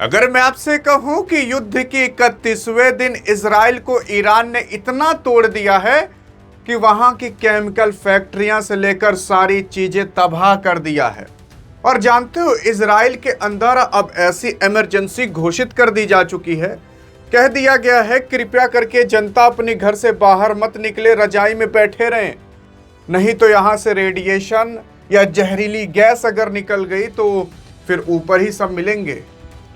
अगर मैं आपसे कहूं कि युद्ध के 31वें दिन इजराइल को ईरान ने इतना तोड़ दिया है कि वहां की केमिकल फैक्ट्रियां से लेकर सारी चीजें तबाह कर दिया है। और जानते हो, इजराइल के अंदर अब ऐसी इमरजेंसी घोषित कर दी जा चुकी है, कह दिया गया है कृपया करके जनता अपने घर से बाहर मत निकले, रजाई में बैठे रहें, नहीं तो यहां से रेडिएशन या जहरीली गैस अगर निकल गई तो फिर ऊपर ही सब मिलेंगे।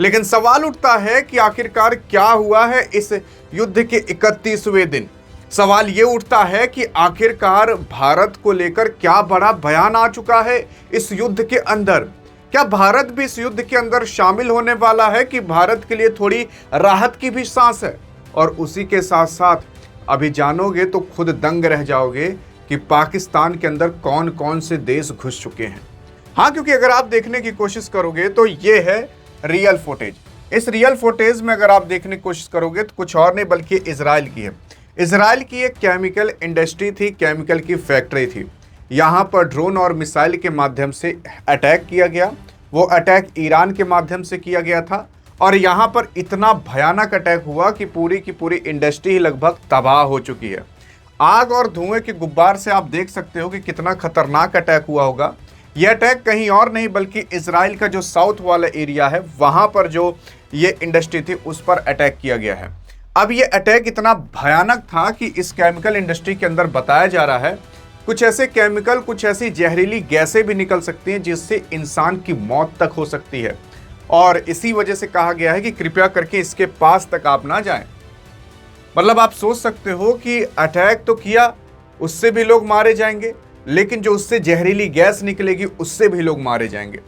लेकिन सवाल उठता है कि आखिरकार क्या हुआ है इस युद्ध के 31वें दिन। सवाल ये उठता है कि आखिरकार भारत को लेकर क्या बड़ा बयान आ चुका है इस युद्ध के अंदर। क्या भारत भी इस युद्ध के अंदर शामिल होने वाला है कि भारत के लिए थोड़ी राहत की भी सांस है। और उसी के साथ साथ अभी जानोगे तो खुद दंग रह जाओगे कि पाकिस्तान के अंदर कौन कौन से देश घुस चुके हैं। हाँ, क्योंकि अगर आप देखने की कोशिश करोगे तो ये है रियल फुटेज। इस रियल फुटेज में अगर आप देखने की कोशिश करोगे तो कुछ और नहीं बल्कि इजराइल की है। इजराइल की एक केमिकल इंडस्ट्री थी, केमिकल की फैक्ट्री थी। यहाँ पर ड्रोन और मिसाइल के माध्यम से अटैक किया गया। वो अटैक ईरान के माध्यम से किया गया था और यहाँ पर इतना भयानक अटैक हुआ कि पूरी की पूरी इंडस्ट्री लगभग तबाह हो चुकी है। आग और धुएं के गुब्बार से आप देख सकते हो कि कितना खतरनाक अटैक हुआ होगा। यह अटैक कहीं और नहीं बल्कि इजराइल का जो साउथ वाला एरिया है वहाँ पर जो ये इंडस्ट्री थी उस पर अटैक किया गया है। अब ये अटैक इतना भयानक था कि इस केमिकल इंडस्ट्री के अंदर बताया जा रहा है कुछ ऐसे केमिकल, कुछ ऐसी जहरीली गैसें भी निकल सकती हैं जिससे इंसान की मौत तक हो सकती है। और इसी वजह से कहा गया है कि कृपया करके इसके पास तक आप ना जाएं। मतलब आप सोच सकते हो कि अटैक तो किया, उससे भी लोग मारे जाएंगे, लेकिन जो उससे जहरीली गैस निकलेगी उससे भी लोग मारे जाएंगे।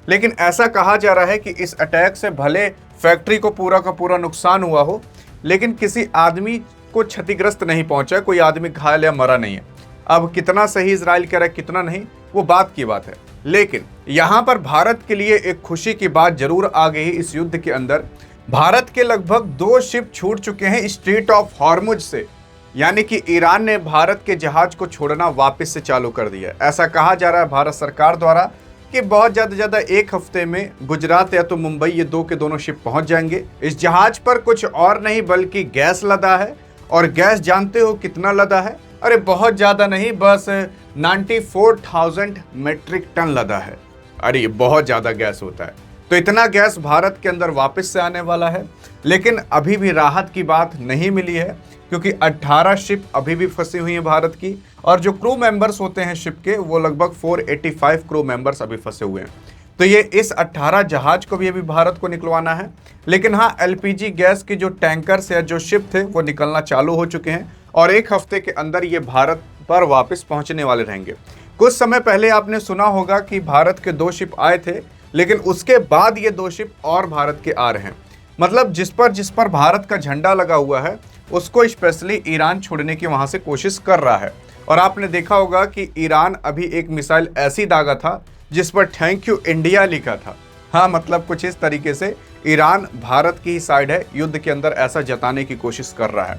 लेकिन ऐसा कहा जा रहा है कि इस अटैक से भले फैक्ट्री को पूरा का पूरा नुकसान हुआ हो, लेकिन किसी आदमी को क्षतिग्रस्त नहीं पहुंचा, कोई आदमी घायल या मरा नहीं है। अब कितना सही इजराइल कह रहा है कितना नहीं वो बात की बात है। लेकिन यहां पर भारत के लिए एक खुशी की बात जरूर आ गई। इस युद्ध के अंदर भारत के लगभग 2 शिप छूट चुके हैं स्ट्रेट ऑफ हॉर्मुज से, यानी कि ईरान ने भारत के जहाज को छोड़ना वापस से चालू कर दिया है। ऐसा कहा जा रहा है भारत सरकार द्वारा कि बहुत ज़्यादा 1 हफ्ते में गुजरात या तो मुंबई ये 2 के दोनों शिप पहुंच जाएंगे। इस जहाज पर कुछ और नहीं बल्कि गैस लदा है। और गैस जानते हो कितना लदा है? अरे बहुत ज़्यादा नहीं, बस 94,000 मेट्रिक टन लदा है। अरे ये बहुत ज़्यादा गैस होता है। तो इतना गैस भारत के अंदर वापस से आने वाला है। लेकिन अभी भी राहत की बात नहीं मिली है क्योंकि 18 शिप अभी भी फंसी हुई हैं भारत की। और जो क्रू मेंबर्स होते हैं शिप के वो लगभग 485 क्रू मेंबर्स अभी फंसे हुए हैं। तो ये इस 18 जहाज को भी अभी भारत को निकलवाना है। लेकिन हाँ, एलपीजी गैस की जो टैंकर्स या जो शिप थे वो निकलना चालू हो चुके हैं और 1 हफ्ते के अंदर ये भारत पर वापस पहुंचने वाले रहेंगे। कुछ समय पहले आपने सुना होगा कि भारत के 2 शिप आए थे, लेकिन उसके बाद ये 2 शिप और भारत के आ रहे हैं। मतलब जिस पर भारत का झंडा लगा हुआ है उसको स्पेशली ईरान छोड़ने की वहां से कोशिश कर रहा है। और आपने देखा होगा कि ईरान अभी एक मिसाइल ऐसी दागा था जिस पर थैंक यू इंडिया लिखा था। हाँ, मतलब कुछ इस तरीके से ईरान भारत की ही साइड है, युद्ध के अंदर ऐसा जताने की कोशिश कर रहा है।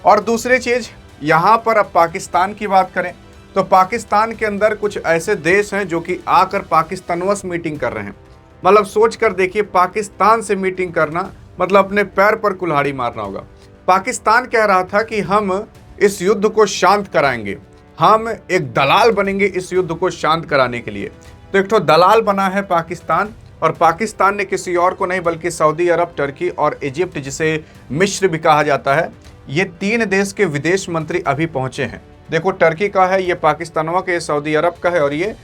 और दूसरी चीज़, यहाँ पर अब पाकिस्तान की बात करें तो पाकिस्तान के अंदर कुछ ऐसे देश हैं जो कि आकर पाकिस्तानवश मीटिंग कर रहे हैं। मतलब सोच कर देखिए, पाकिस्तान से मीटिंग करना मतलब अपने पैर पर कुल्हाड़ी मारना होगा। पाकिस्तान कह रहा था कि हम इस युद्ध को शांत कराएंगे, हम एक दलाल बनेंगे इस युद्ध को शांत कराने के लिए। तो एक तो दलाल बना है पाकिस्तान, और पाकिस्तान ने किसी और को नहीं बल्कि सऊदी अरब, टर्की और इजिप्ट, जिसे मिस्र भी कहा जाता है, ये 3 देश के विदेश मंत्री अभी पहुंचे हैं। देखो, टर्की का है, ये पाकिस्तानवा का, ये सऊदी अरब का है और ये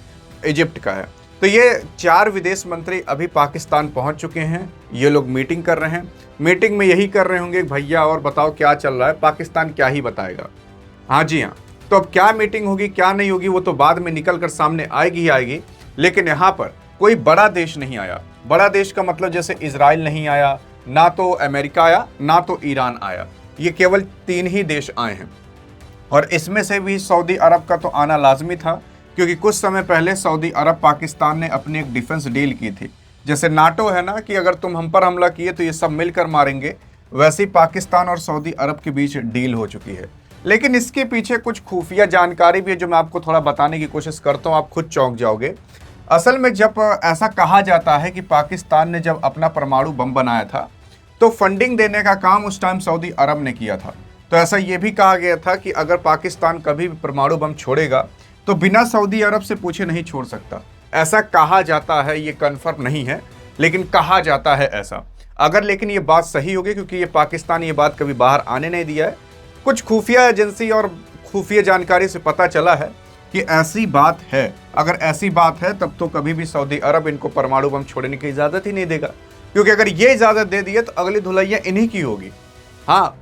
इजिप्ट का है। तो ये 4 विदेश मंत्री अभी पाकिस्तान पहुंच चुके हैं। ये लोग मीटिंग कर रहे हैं। मीटिंग में यही कर रहे होंगे भैया और बताओ क्या चल रहा है। पाकिस्तान क्या ही बताएगा। हाँ जी हाँ, तो अब क्या मीटिंग होगी क्या नहीं होगी वो तो बाद में निकल कर सामने आएगी ही आएगी। लेकिन यहाँ पर कोई बड़ा देश नहीं आया। बड़ा देश का मतलब जैसे इजराइल नहीं आया, ना तो अमेरिका आया, ना तो ईरान आया। ये केवल 3 ही देश आए हैं। और इसमें से भी सऊदी अरब का तो आना लाजमी था, क्योंकि कुछ समय पहले सऊदी अरब पाकिस्तान ने अपनी एक डिफेंस डील की थी। जैसे नाटो है ना कि अगर तुम हम पर हमला किए तो ये सब मिलकर मारेंगे, वैसे ही पाकिस्तान और सऊदी अरब के बीच डील हो चुकी है। लेकिन इसके पीछे कुछ खुफिया जानकारी भी है जो मैं आपको थोड़ा बताने की कोशिश करता हूँ, आप खुद चौंक जाओगे। असल में जब ऐसा कहा जाता है कि पाकिस्तान ने जब अपना परमाणु बम बनाया था तो फंडिंग देने का काम उस टाइम सऊदी अरब ने किया था। तो ऐसा ये भी कहा गया था कि अगर पाकिस्तान कभी भी परमाणु बम छोड़ेगा तो बिना सऊदी अरब से पूछे नहीं छोड़ सकता। ऐसा कहा जाता है, ये कन्फर्म नहीं है लेकिन कहा जाता है ऐसा। अगर लेकिन ये बात सही होगी, क्योंकि ये पाकिस्तान ये बात कभी बाहर आने नहीं दिया है, कुछ खुफिया एजेंसी और खुफिया जानकारी से पता चला है कि ऐसी बात है। अगर ऐसी बात है तब तो कभी भी सऊदी अरब इनको परमाणु बम छोड़ने की इजाज़त ही नहीं देगा, क्योंकि अगर ये इजाज़त दे दिए तो अगली धुलैया इन्हीं की होगी। हाँ,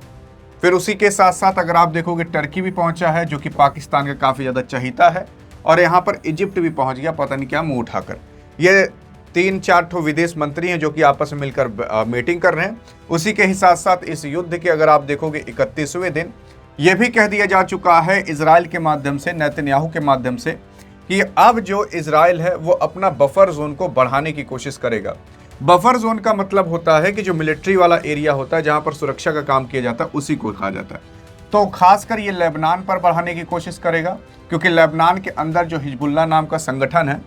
फिर उसी के साथ साथ अगर आप देखोगे टर्की भी पहुंचा है जो कि पाकिस्तान का काफ़ी ज़्यादा चहीता है, और यहाँ पर इजिप्ट भी पहुंच गया, पता नहीं क्या मुंह उठाकर। ये 3-4 ठो विदेश मंत्री हैं जो कि आपस में मिलकर मीटिंग कर रहे हैं। उसी के ही साथ साथ इस युद्ध के अगर आप देखोगे 31वें दिन यह भी कह दिया जा चुका है इजराइल के माध्यम से, नेतन्याहू के माध्यम से, कि अब जो इजराइल है वो अपना बफर जोन को बढ़ाने की कोशिश करेगा। बफर जोन का मतलब होता है कि जो मिलिट्री वाला एरिया होता है जहां पर सुरक्षा का काम किया जाता है उसी को कहा जाता है। तो खासकर ये लेबनान पर बढ़ाने की कोशिश करेगा, क्योंकि लेबनान के अंदर जो हिजबुल्लाह नाम का संगठन है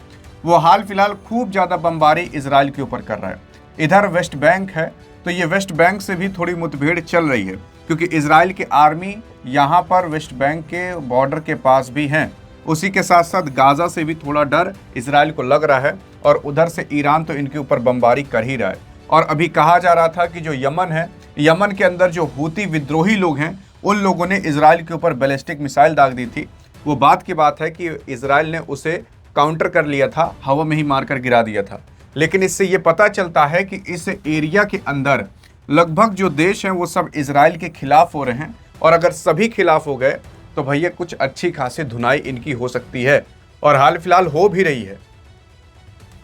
वो हाल फिलहाल खूब ज़्यादा बमबारी इजराइल के ऊपर कर रहा है। इधर वेस्ट बैंक है तो ये वेस्ट बैंक से भी थोड़ी मुठभेड़ चल रही है, क्योंकि इजराइल की आर्मी यहाँ पर वेस्ट बैंक के बॉर्डर के पास भी हैं। उसी के साथ साथ गाजा से भी थोड़ा डर इजराइल को लग रहा है, और उधर से ईरान तो इनके ऊपर बमबारी कर ही रहा है। और अभी कहा जा रहा था कि जो यमन है, यमन के अंदर जो हूती विद्रोही लोग हैं उन लोगों ने इजराइल के ऊपर बैलिस्टिक मिसाइल दाग दी थी। वो बात की बात है कि इजराइल ने उसे काउंटर कर लिया था, हवा में ही मारकर गिरा दिया था। लेकिन इससे ये पता चलता है कि इस एरिया के अंदर लगभग जो देश हैं वो सब इजराइल के खिलाफ हो रहे हैं, और अगर सभी खिलाफ हो गए तो भैया कुछ अच्छी खासी धुनाई इनकी हो सकती है, और हाल फिलहाल हो भी रही है।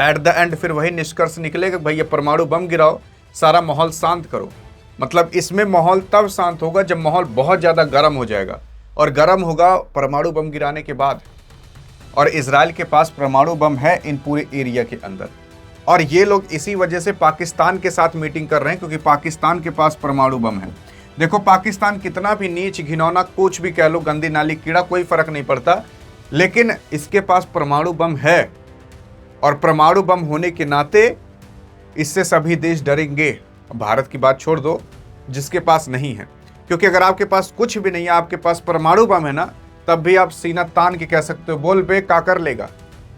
एट द एंड फिर वही निष्कर्ष निकलेगा, भैया परमाणु बम गिराओ, सारा माहौल शांत करो। मतलब इसमें माहौल तब शांत होगा जब माहौल बहुत ज़्यादा गर्म हो जाएगा, और गर्म होगा परमाणु बम गिराने के बाद। और इजराइल के पास परमाणु बम है इन पूरे एरिया के अंदर, और ये लोग इसी वजह से पाकिस्तान के साथ मीटिंग कर रहे हैं, क्योंकि पाकिस्तान के पास परमाणु बम है। देखो पाकिस्तान कितना भी नीच घिनौना कुछ भी कह लो, गंदी नाली कीड़ा, कोई फर्क नहीं पड़ता, लेकिन इसके पास परमाणु बम है, और परमाणु बम होने के नाते इससे सभी देश डरेंगे। भारत की बात छोड़ दो जिसके पास नहीं है, क्योंकि अगर आपके पास कुछ भी नहीं है, आपके पास परमाणु बम है ना, तब भी आप सीना तान के कह सकते हो बोल बे का कर लेगा।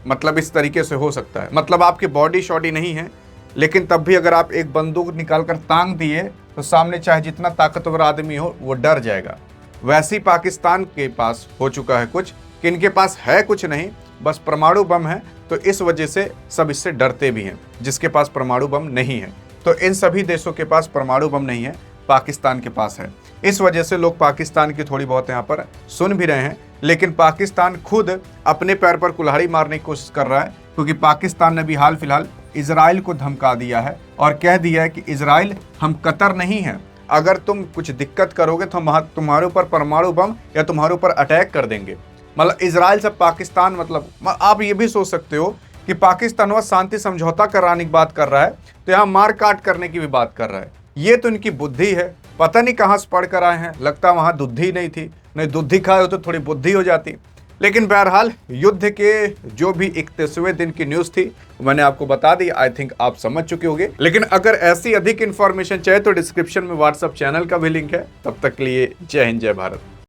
मतलब इस तरीके से हो सकता है। मतलब आपकी बॉडी शॉडी नहीं है, लेकिन तब भी अगर आप एक बंदूक निकाल कर तांग दिए तो सामने चाहे जितना ताकतवर आदमी हो वो डर जाएगा। वैसे ही पाकिस्तान के पास हो चुका है कुछ, कि इनके पास है कुछ नहीं, बस परमाणु बम है, तो इस वजह से सब इससे डरते भी हैं जिसके पास परमाणु बम नहीं है। तो इन सभी देशों के पास परमाणु बम नहीं है, पाकिस्तान के पास है। इस वजह से लोग पाकिस्तान की थोड़ी बहुत यहाँ पर सुन भी रहे हैं, लेकिन पाकिस्तान खुद अपने पैर पर कुल्हाड़ी मारने की कोशिश कर रहा है, क्योंकि पाकिस्तान ने भी हाल फिलहाल इजराइल को धमका दिया है और कह दिया है कि इजराइल हम कतर नहीं हैं, अगर तुम कुछ दिक्कत करोगे तो हम तुम्हारे ऊपर परमाणु बम या तुम्हारे ऊपर अटैक कर देंगे। मतलब इजराइल से पाकिस्तान, मतलब आप ये भी सोच सकते हो कि पाकिस्तान वह शांति समझौता कराने की बात कर रहा है तो यहाँ मार काट करने की भी बात कर रहा है। ये तो इनकी बुद्धि है, पता नहीं कहाँ से पढ़ कर आए हैं, लगता वहाँ दुद्धि नहीं थी, नहीं दुद्धि खाए हो तो थोड़ी बुद्धि हो जाती। लेकिन बहरहाल युद्ध के जो भी 31वें दिन की न्यूज़ थी मैंने आपको बता दी, आई थिंक आप समझ चुके होंगे। लेकिन अगर ऐसी अधिक इन्फॉर्मेशन चाहिए तो डिस्क्रिप्शन में व्हाट्सएप चैनल का भी लिंक है। तब तक के लिए जय हिंद, जय भारत।